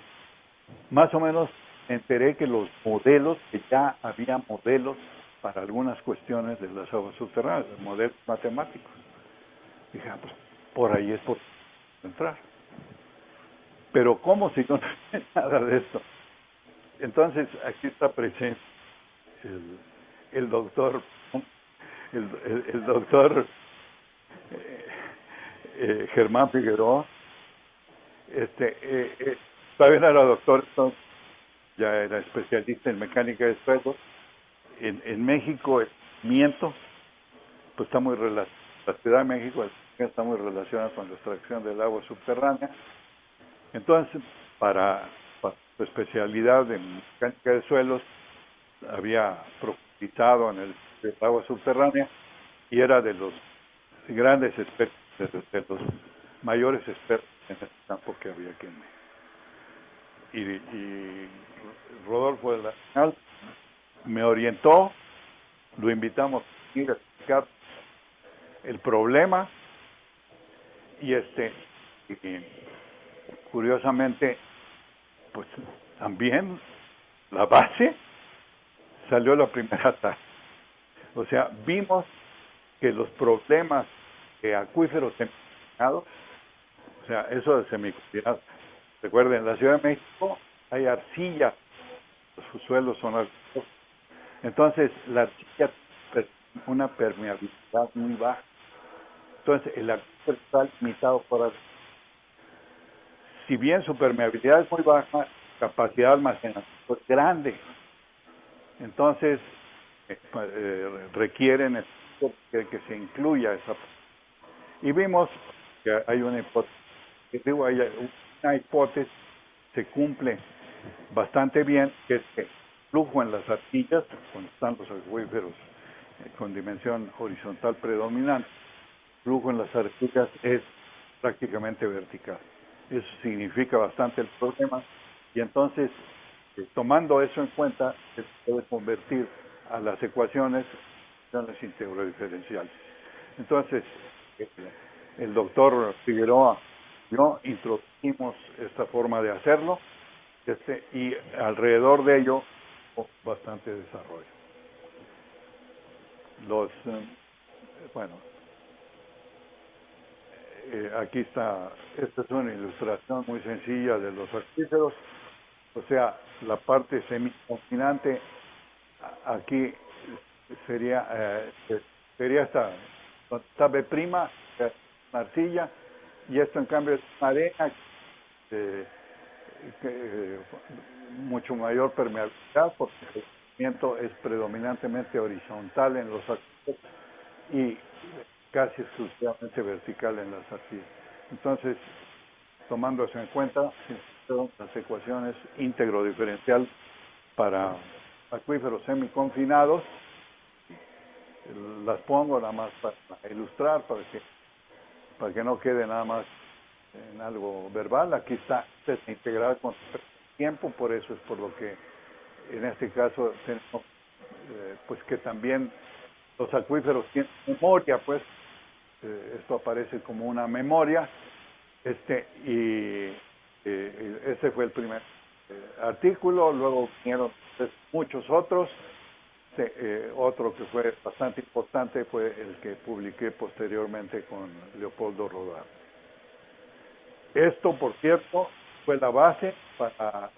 Más o menos me enteré que los modelos, que ya había modelos para algunas cuestiones de las aguas subterráneas, modelos matemáticos. Dije, pues por ahí es por entrar. Pero ¿cómo si no sé nada de esto? Entonces, aquí está presente el doctor, el doctor Germán Figueroa. Todavía no era doctor, entonces ya era especialista en mecánica de suelos. En México, el miento, pues está muy relacionado. La Ciudad de México está muy relacionada con la extracción del agua subterránea. Entonces, para su especialidad en mecánica de suelos, había profundizado en el agua subterránea y era de los grandes expertos, de los mayores expertos en este campo que había aquí en México. Y Rodolfo de la Arenal me orientó, lo invitamos a ir a explicar el problema y curiosamente, pues también la base salió la primera tarde. O sea, vimos que los problemas de acuíferos semicontinuados, o sea, eso de semicontinuados, recuerden, en la Ciudad de México hay arcilla, los suelos son arcillosos. Entonces, la arcilla tiene una permeabilidad muy baja. Entonces, el acuífero está limitado por arcilla. Si bien su permeabilidad es muy baja, capacidad de almacenamiento es grande. Entonces, requieren que se incluya esa. Y vimos que hay una hipótesis, se cumple bastante bien, que es que el flujo en las arcillas, cuando están los acuíferos con dimensión horizontal predominante, el flujo en las arcillas es prácticamente vertical. Eso significa bastante el problema y entonces, tomando eso en cuenta, se puede convertir a las ecuaciones integro-diferenciales. Entonces, el doctor Figueroa y yo introdujimos esta forma de hacerlo y alrededor de ello bastante desarrollo. Aquí está, esta es una ilustración muy sencilla de los acuíferos, o sea, la parte semiconfinante aquí sería esta B', arcilla, y esto en cambio es arena, mucho mayor permeabilidad porque el movimiento es predominantemente horizontal en los acuíferos y casi exclusivamente vertical en las arcillas. Entonces, tomando eso en cuenta, las ecuaciones íntegro diferencial para acuíferos semiconfinados, las pongo nada más para ilustrar, para que no quede nada más en algo verbal. Aquí está integral con tiempo, por eso es por lo que en este caso tenemos pues que también los acuíferos tienen memoria, pues esto aparece como una memoria, y ese fue el primer artículo. Luego vinieron muchos otros. Otro que fue bastante importante fue el que publiqué posteriormente con Leopoldo Rodar. Esto, por cierto, fue la base para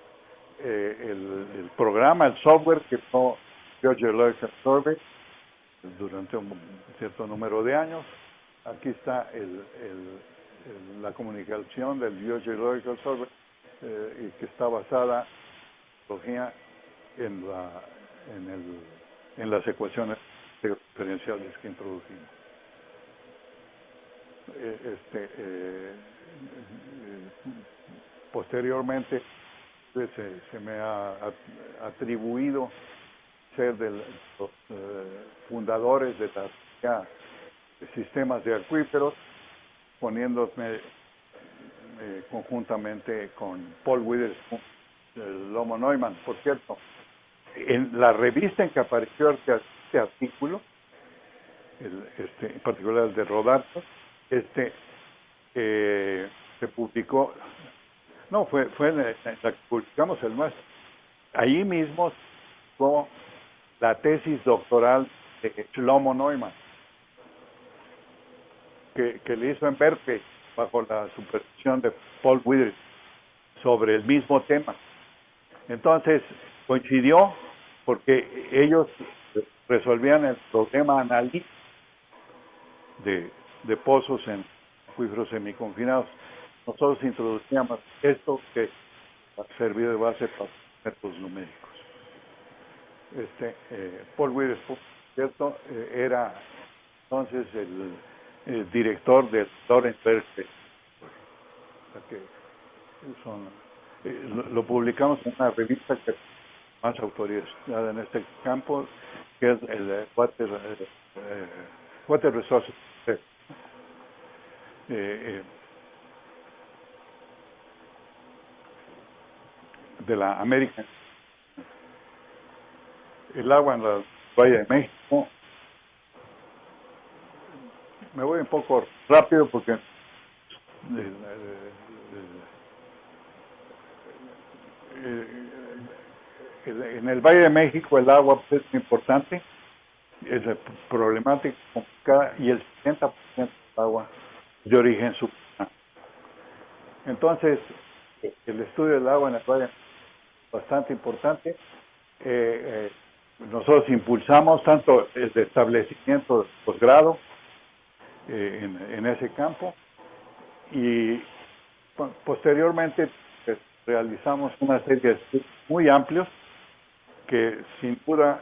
el programa, el software que fue Geological Survey durante un cierto número de años. Aquí está la comunicación del Geological Survey y que está basada en las ecuaciones diferenciales que introducimos. Posteriormente se me ha atribuido ser de los fundadores de la sistemas de acuíferos, poniéndome conjuntamente con Paul Witherspoon, el Lomo Neumann. Por cierto, en la revista en que apareció este artículo, en particular el de Rodarto, se publicó, no, fue en la que publicamos el nuestro. Ahí mismo fue la tesis doctoral de Shlomo Neumann, que le hizo en Berkeley, bajo la supervisión de Paul Witherspoon, sobre el mismo tema. Entonces, coincidió porque ellos resolvían el problema analítico de pozos en acuíferos semiconfinados. Nosotros introducíamos esto que ha servido de base para métodos numéricos. Paul Witherspoon, ¿cierto? Era entonces el director del Lawrence Berkeley. Lo publicamos en una revista que más autorizada en este campo, que es el Water Resources de la América. El agua en la Valle de México. Me voy un poco rápido porque en el Valle de México el agua es muy importante, es problemática, complicada, y el 70% del agua es de origen subterráneo. Entonces, el estudio del agua en el Valle es bastante importante. Nosotros impulsamos tanto el establecimiento de posgrado en ese campo, y posteriormente realizamos una serie de estudios muy amplios que sin duda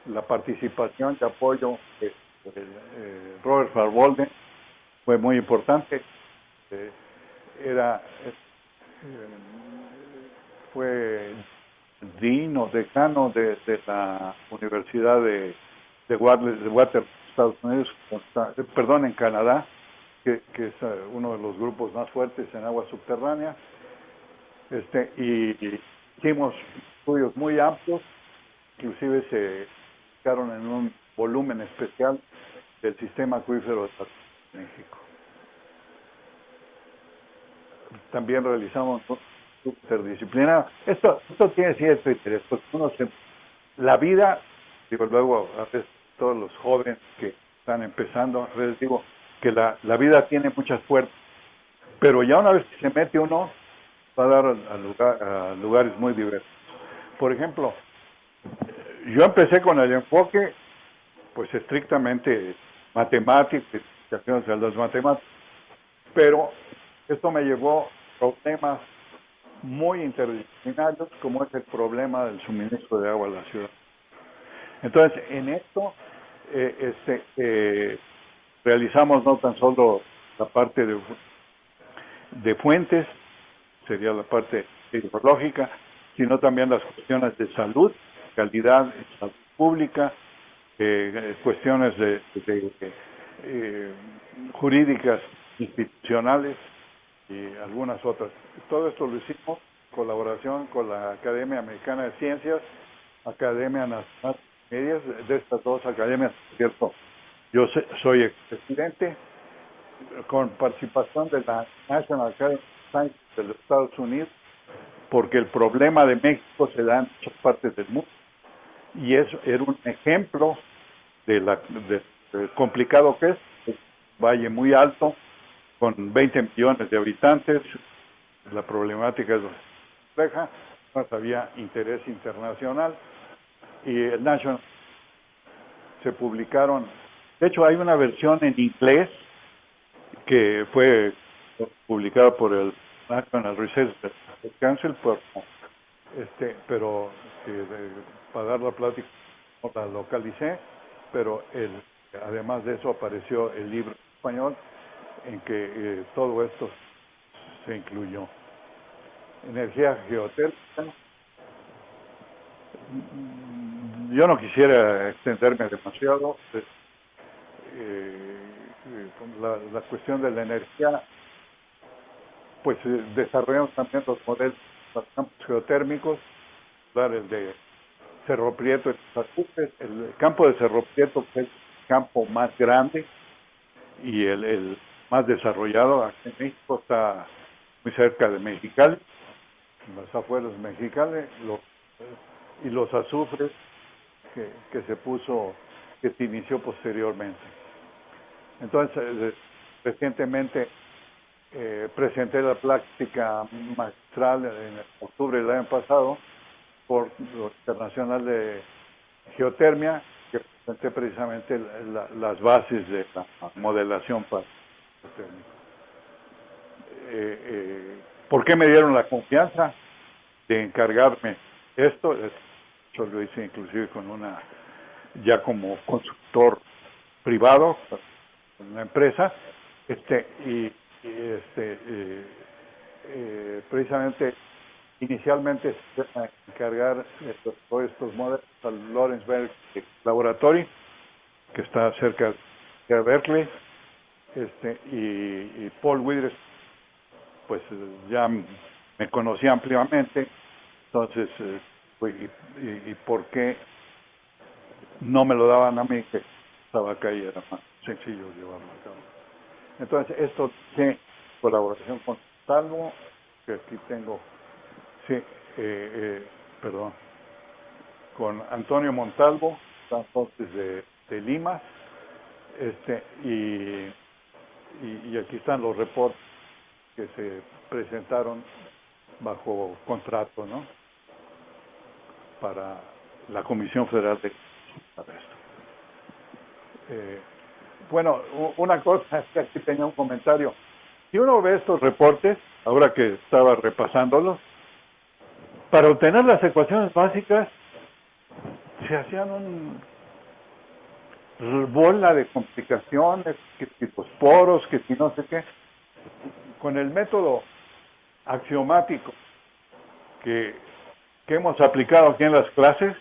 la participación y apoyo de Robert Farbolden fue muy importante. Fue dean o decano de la Universidad de Waterloo, Estados Unidos, en Canadá, que es uno de los grupos más fuertes en agua subterránea. Y hicimos estudios muy amplios, inclusive se publicaron en un volumen especial del sistema acuífero de México. También realizamos interdisciplinario. Esto tiene cierto interés, porque la vida, digo, luego a veces todos los jóvenes que están empezando, a veces digo que la vida tiene muchas puertas, pero ya una vez que se mete uno, va a dar a lugares muy diversos. Por ejemplo, yo empecé con el enfoque, pues estrictamente matemático, explicaciones de las matemáticas, pero esto me llevó a problemas muy interdisciplinarios, como es el problema del suministro de agua a la ciudad. Entonces, en esto realizamos no tan solo la parte de fuentes, sería la parte hidrológica, sino también las cuestiones de salud, calidad, salud pública, cuestiones jurídicas, institucionales y algunas otras. Todo esto lo hicimos en colaboración con la Academia Americana de Ciencias, Academia Nacional de Medias, de estas dos academias, por cierto. Yo soy expresidente, con participación de la National Academy of Sciences de los Estados Unidos, porque el problema de México se da en muchas partes del mundo, y eso era un ejemplo de complicado que es, un valle muy alto, con 20 millones de habitantes, la problemática es compleja, más había interés internacional, y el National se publicaron, de hecho hay una versión en inglés que fue publicada por el National Research Council, pero para dar la plática no la localicé, pero además de eso apareció el libro en español en que todo esto se incluyó. Energía geotérmica. Yo no quisiera extenderme demasiado. La cuestión de la energía, pues desarrollamos también los modelos para campos geotérmicos, el de Cerro Prieto y los Acupes. El campo de Cerro Prieto es el campo más grande y el más desarrollado. Aquí en México está muy cerca de Mexicali, en las afueras de Mexicali, y los azufres que se inició posteriormente. Entonces, recientemente presenté la práctica magistral en octubre del año pasado por lo internacional de geotermia, que presenté precisamente las bases de la modelación para geotérmico. ¿Por qué me dieron la confianza de encargarme esto? Yo lo hice inclusive ya como consultor privado, con una empresa, precisamente inicialmente se iba a encargar de todos estos modelos al Lawrence Berkeley Laboratory, que está cerca de Berkeley, y Paul Widres, pues ya me conocía ampliamente. Entonces, ¿y por qué no me lo daban a mí, que estaba acá y era más sencillo llevarlo a cabo? Entonces, esto tiene colaboración con Montalvo, que aquí tengo, con Antonio Montalvo, entonces de Lima, y aquí están los reportes que se presentaron bajo contrato, ¿no?, para la Comisión Federal de esto. Bueno, una cosa es que aquí tenía un comentario. Si uno ve estos reportes, ahora que estaba repasándolos, para obtener las ecuaciones básicas se hacían bola de complicaciones, que si los poros, que si no sé qué. Con el método axiomático que hemos aplicado aquí en las clases,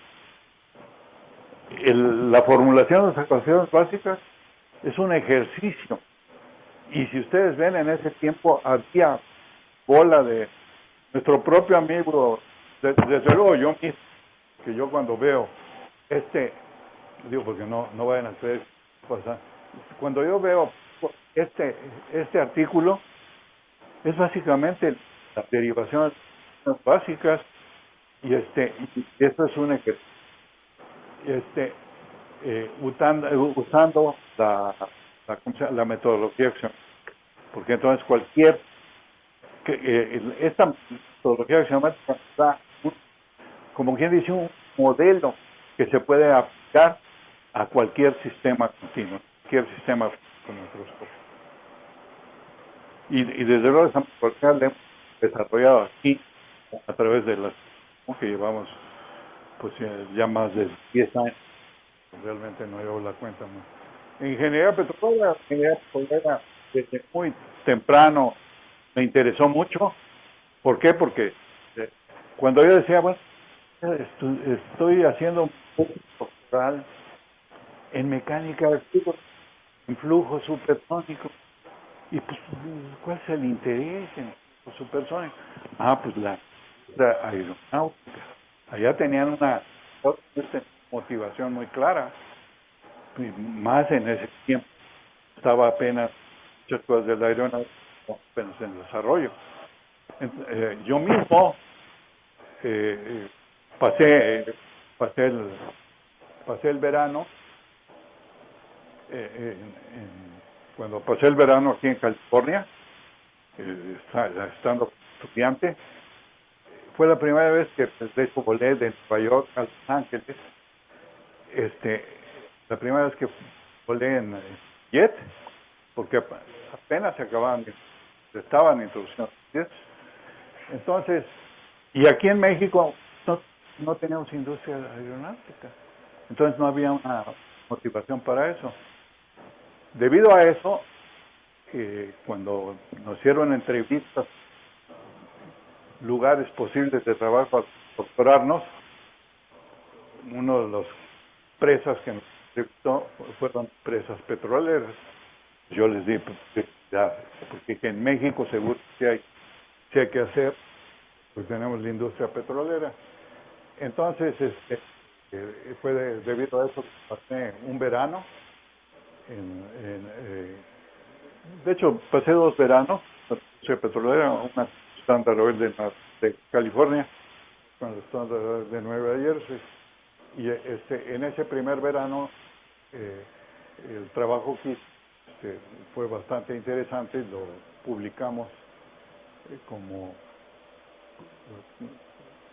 la formulación de las ecuaciones básicas es un ejercicio. Y si ustedes ven, en ese tiempo había bola de nuestro propio amigo, desde luego yo mismo, que yo cuando veo digo, porque no vayan a creer cosas, cuando yo veo este artículo, es básicamente las derivaciones básicas, y esto es un ejercicio, usando la metodología axiomática, porque entonces esta metodología axiomática da, como quien dice, un modelo que se puede aplicar a cualquier sistema continuo, cualquier sistema con microscopio. Y desde luego esa metodología la hemos desarrollado aquí a través de las que llevamos pues ya más de 10 años. Realmente no llevo la cuenta. ¿No? Ingeniería petrolera, desde muy temprano me interesó mucho. ¿Por qué? Porque cuando yo decía, bueno, estoy haciendo un poco doctoral en mecánica de flujo, en flujo supersónico, y pues, ¿cuál es el interés en flujo supersónico? Pues la aeronáutica. Allá tenían una motivación muy clara, y más en ese tiempo estaba apenas muchas cosas del aeronáutica apenas en desarrollo. Yo mismo pasé el verano, cuando pasé el verano aquí en California, estando estudiante, fue la primera vez que de hecho volé de Nueva York a Los Ángeles. La primera vez que volé en jet, porque apenas estaban introduciendo jets, Entonces, y aquí en México no teníamos industria aeronáutica, entonces no había una motivación para eso. Debido a eso, cuando nos hicieron entrevistas, lugares posibles de trabajo para doctorarnos, uno de los empresas que nos entrevistó fueron empresas petroleras. Yo les di publicidad, porque en México seguro sí hay que hacer, pues tenemos la industria petrolera. Entonces, fue debido a eso que pasé un verano, de hecho pasé 2 veranos en la industria petrolera, una Standard Oil de California, con la Standard Oil de Nueva Jersey. Y en ese primer verano, el trabajo que fue bastante interesante, lo publicamos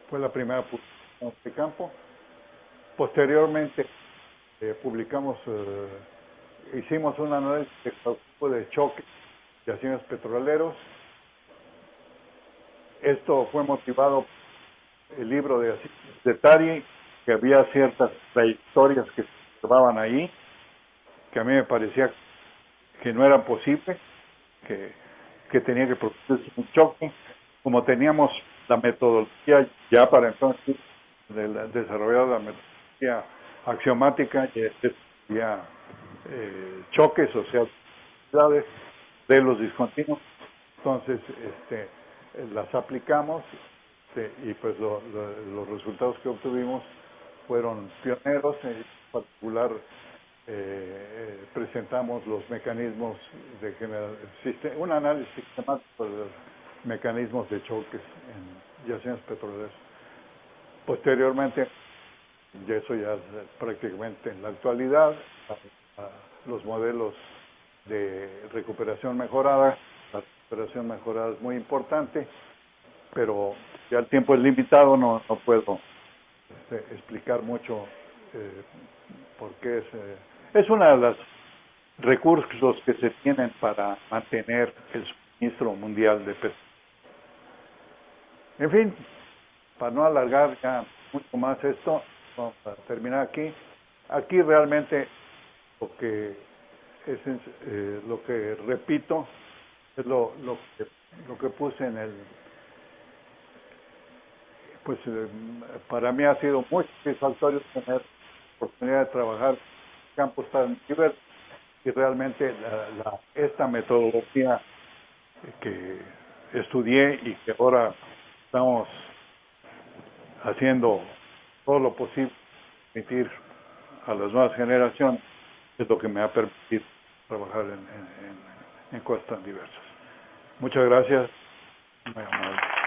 fue la primera publicación en este campo. Posteriormente hicimos un análisis de choque de yacimientos petroleros. Esto fue motivado por el libro de Tari, que había ciertas trayectorias que se observaban ahí, que a mí me parecía que no era posible, que tenía que producirse un choque. Como teníamos la metodología ya para entonces desarrollado la metodología axiomática, ya choques, o sea, de los discontinuos, entonces las aplicamos, y pues los resultados que obtuvimos fueron pioneros. En particular, presentamos los mecanismos un análisis sistemático de los mecanismos de choques en yacimientos petroleros. Posteriormente, y eso ya es prácticamente en la actualidad, los modelos de recuperación mejorada. La recuperación mejorada es muy importante, pero ya el tiempo es limitado, no puedo explicar mucho por qué es uno de los recursos que se tienen para mantener el suministro mundial de petróleo. En fin, para no alargar ya mucho más esto, vamos a terminar aquí. Aquí realmente lo que repito es lo que puse en el. Pues para mí ha sido muy satisfactorio tener la oportunidad de trabajar en campos tan diversos, y realmente esta metodología que estudié y que ahora estamos haciendo todo lo posible para permitir a las nuevas generaciones, es lo que me ha permitido trabajar en cosas tan diversas. Muchas gracias. Muy amable.